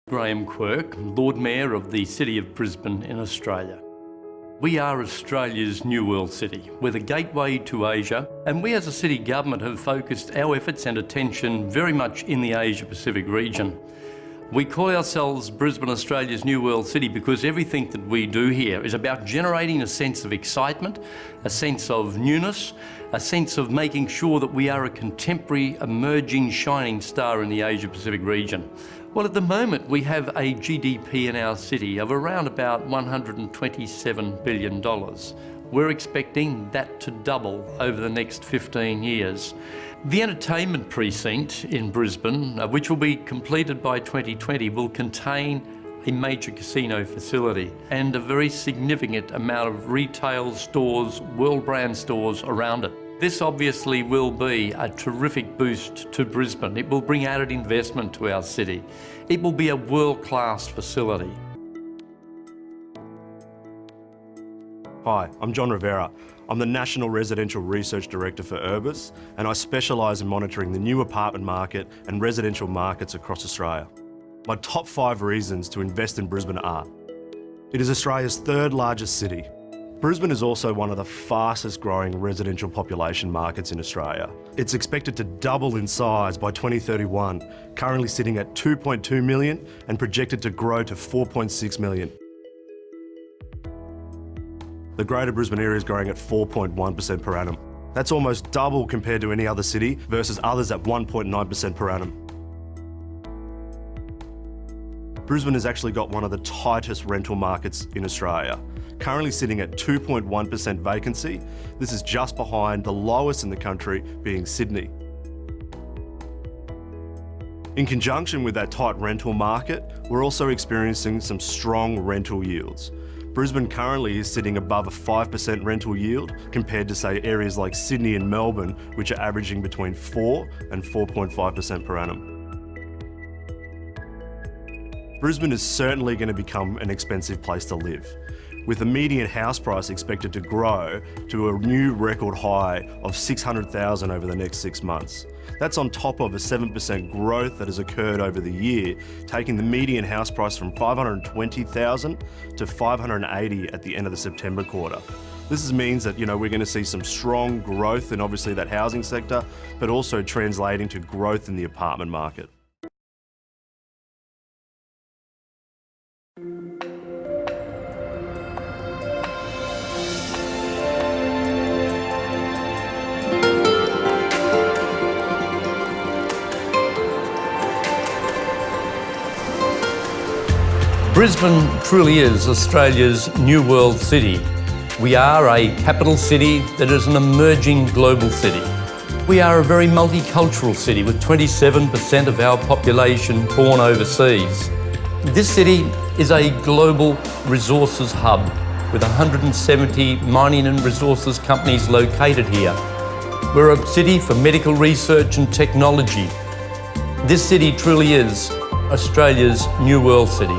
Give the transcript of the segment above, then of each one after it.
Graham Quirk, Lord Mayor of the City of Brisbane in Australia. We are Australia's New World City. We're the gateway to Asia, and we as a city government have focused our efforts and attention very much in the Asia-Pacific region. We call ourselves Brisbane, Australia's New World City because everything that we do here is about generating a sense of excitement, a sense of newness, a sense of making sure that we are a contemporary, emerging, shining star in the Asia-Pacific region. Well, at the moment, we have a GDP in our city of around about $127 billion. We're expecting that to double over the next 15 years. The entertainment precinct in Brisbane, which will be completed by 2020, will contain a major casino facility and a very significant amount of retail stores, world brand stores around it. This obviously will be a terrific boost to Brisbane. It will bring added investment to our city. It will be a world-class facility. Hi, I'm John Rivera. I'm the National Residential Research Director for Urbis, and I specialise in monitoring the new apartment market and residential markets across Australia. My top 5 reasons to invest in Brisbane are: it is Australia's 3rd largest city. Brisbane is also one of the fastest growing residential population markets in Australia. It's expected to double in size by 2031, currently sitting at 2.2 million and projected to grow to 4.6 million. The Greater Brisbane area is growing at 4.1% per annum. That's almost double compared to any other city versus others at 1.9% per annum. Brisbane has actually got one of the tightest rental markets in Australia, currently sitting at 2.1% vacancy. This is just behind the lowest in the country, being Sydney. In conjunction with that tight rental market, we're also experiencing some strong rental yields. Brisbane currently is sitting above a 5% rental yield compared to, say, areas like Sydney and Melbourne, which are averaging between 4 and 4.5% per annum. Brisbane is certainly going to become an expensive place to live, with the median house price expected to grow to a new record high of $600,000 over the next 6 months. That's on top of a 7% growth that has occurred over the year, taking the median house price from $520,000 to $580,000 at the end of the September quarter. This means that, we're going to see some strong growth in obviously that housing sector, but also translating to growth in the apartment market. Brisbane truly is Australia's New World City. We are a capital city that is an emerging global city. We are a very multicultural city with 27% of our population born overseas. This city is a global resources hub with 170 mining and resources companies located here. We're a city for medical research and technology. This city truly is Australia's New World City.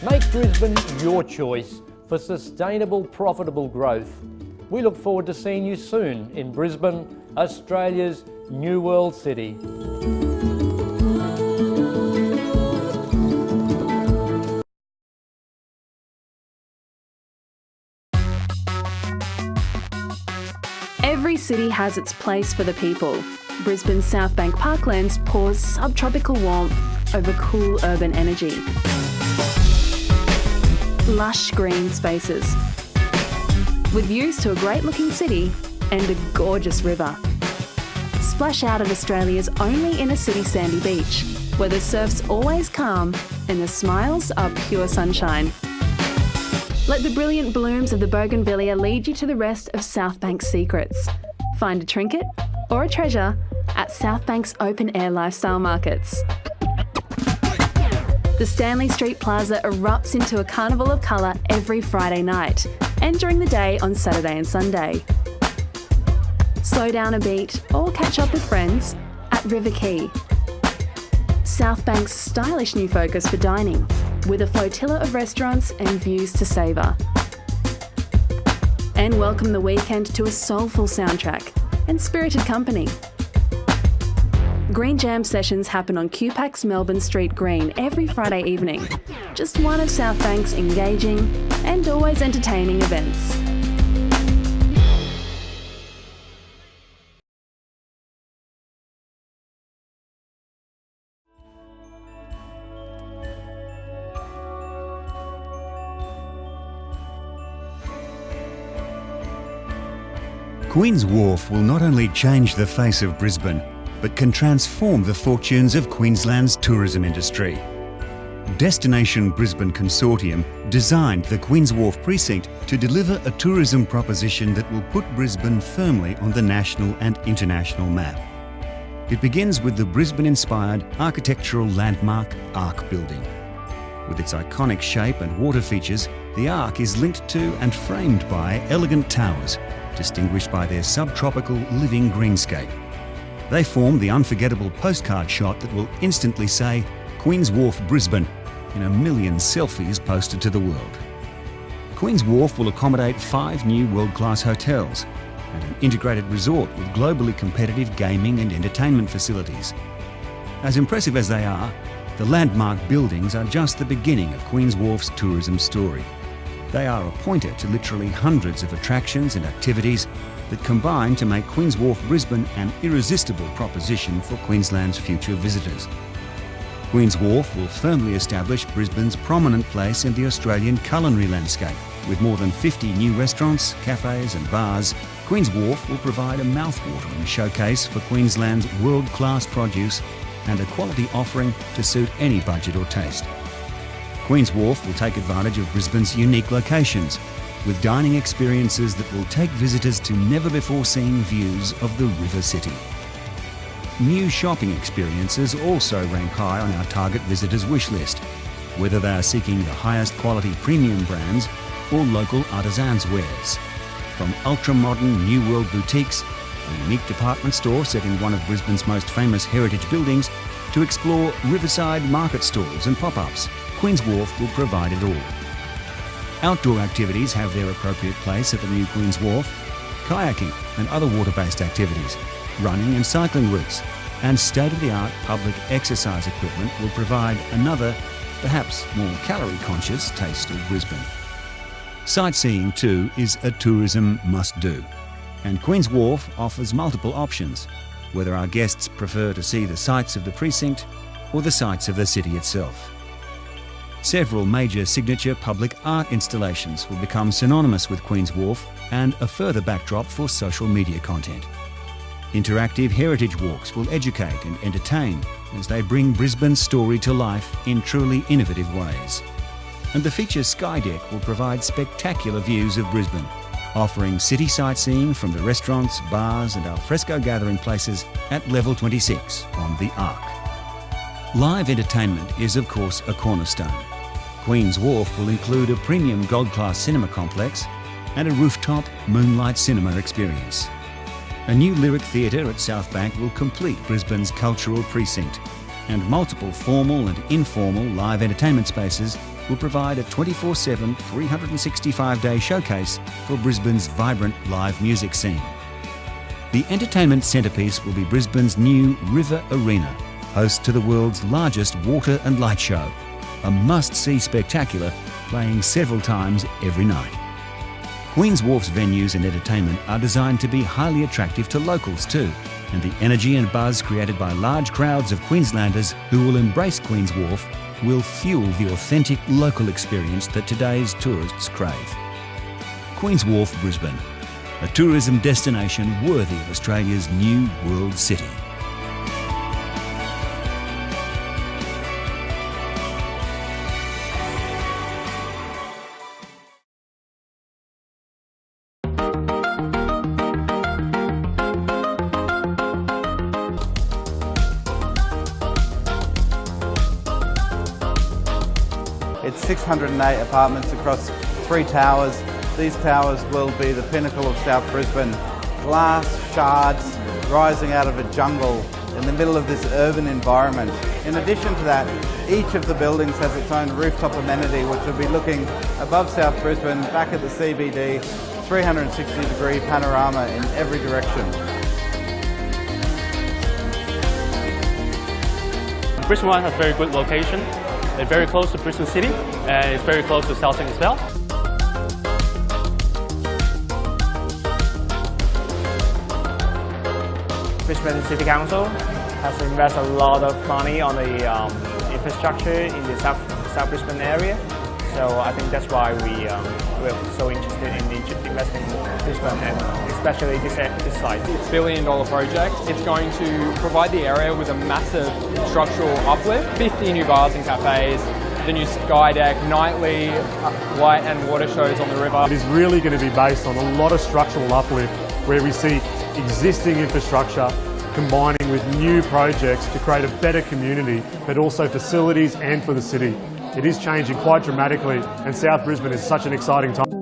Make Brisbane your choice for sustainable, profitable growth. We look forward to seeing you soon in Brisbane, Australia's New World City. Every city has its place for the people. Brisbane's South Bank Parklands pours subtropical warmth over cool urban energy. Lush green spaces, with views to a great-looking city and a gorgeous river. Splash out at Australia's only inner-city sandy beach, where the surf's always calm and the smiles are pure sunshine. Let the brilliant blooms of the bougainvillea lead you to the rest of South Bank's secrets. Find a trinket or a treasure at South Bank's open-air lifestyle markets. The Stanley Street Plaza erupts into a carnival of colour every Friday night and during the day on Saturday and Sunday. Slow down a beat or catch up with friends at River Quay. South Bank's stylish new focus for dining, with a flotilla of restaurants and views to savour. And welcome the weekend to a soulful soundtrack and spirited company. Green Jam sessions happen on QPAC's Melbourne Street Green every Friday evening. Just one of South Bank's engaging and always entertaining events. Queen's Wharf will not only change the face of Brisbane, but can transform the fortunes of Queensland's tourism industry. Destination Brisbane Consortium designed the Queen's Wharf precinct to deliver a tourism proposition that will put Brisbane firmly on the national and international map. It begins with the Brisbane-inspired architectural landmark Arc building. With its iconic shape and water features, the Arc is linked to and framed by elegant towers, distinguished by their subtropical living greenscape. They form the unforgettable postcard shot that will instantly say Queen's Wharf, Brisbane, in a million selfies posted to the world. Queen's Wharf will accommodate 5 new world-class hotels and an integrated resort with globally competitive gaming and entertainment facilities. As impressive as they are, the landmark buildings are just the beginning of Queen's Wharf's tourism story. They are a pointer to literally hundreds of attractions and activities that combine to make Queen's Wharf Brisbane an irresistible proposition for Queensland's future visitors. Queen's Wharf will firmly establish Brisbane's prominent place in the Australian culinary landscape. With more than 50 new restaurants, cafes and bars, Queen's Wharf will provide a mouth-watering showcase for Queensland's world-class produce and a quality offering to suit any budget or taste. Queen's Wharf will take advantage of Brisbane's unique locations, with dining experiences that will take visitors to never-before-seen views of the River City. New shopping experiences also rank high on our target visitors' wish list, whether they are seeking the highest quality premium brands or local artisans' wares. From ultra-modern New World boutiques, a unique department store set in one of Brisbane's most famous heritage buildings, to explore riverside market stalls and pop-ups, Queen's Wharf will provide it all. Outdoor activities have their appropriate place at the new Queen's Wharf. Kayaking and other water-based activities, running and cycling routes, and state-of-the-art public exercise equipment will provide another, perhaps more calorie-conscious taste of Brisbane. Sightseeing too is a tourism must-do, and Queen's Wharf offers multiple options, whether our guests prefer to see the sights of the precinct or the sights of the city itself. Several major signature public art installations will become synonymous with Queen's Wharf and a further backdrop for social media content. Interactive heritage walks will educate and entertain as they bring Brisbane's story to life in truly innovative ways. And the feature Sky Deck will provide spectacular views of Brisbane, offering city sightseeing from the restaurants, bars and alfresco gathering places at level 26 on the Arc. Live entertainment is of course a cornerstone. Queen's Wharf will include a premium gold-class cinema complex and a rooftop moonlight cinema experience. A new lyric theatre at South Bank will complete Brisbane's cultural precinct, and multiple formal and informal live entertainment spaces will provide a 24/7, 365-day showcase for Brisbane's vibrant live music scene. The entertainment centrepiece will be Brisbane's new River Arena, host to the world's largest water and light show, a must-see spectacular playing several times every night. Queen's Wharf's venues and entertainment are designed to be highly attractive to locals too, and the energy and buzz created by large crowds of Queenslanders who will embrace Queen's Wharf will fuel the authentic local experience that today's tourists crave. Queen's Wharf, Brisbane, a tourism destination worthy of Australia's new world city. It's 608 apartments across 3 towers. These towers will be the pinnacle of South Brisbane. Glass shards rising out of a jungle in the middle of this urban environment. In addition to that, each of the buildings has its own rooftop amenity which will be looking above South Brisbane, back at the CBD, 360-degree panorama in every direction. Brisbane One has a very good location. It's very close to Brisbane City and it's very close to Southend as well. Brisbane City Council has invested a lot of money on the infrastructure in the South Brisbane area. So I think that's why we're so interested in investing in Brisbane and especially this site. It's $1 billion project. It's going to provide the area with a massive structural uplift, 50 new bars and cafes, the new sky deck, nightly light and water shows on the river. It is really going to be based on a lot of structural uplift where we see existing infrastructure combining with new projects to create a better community, but also facilities and for the city. It is changing quite dramatically and South Brisbane is such an exciting time.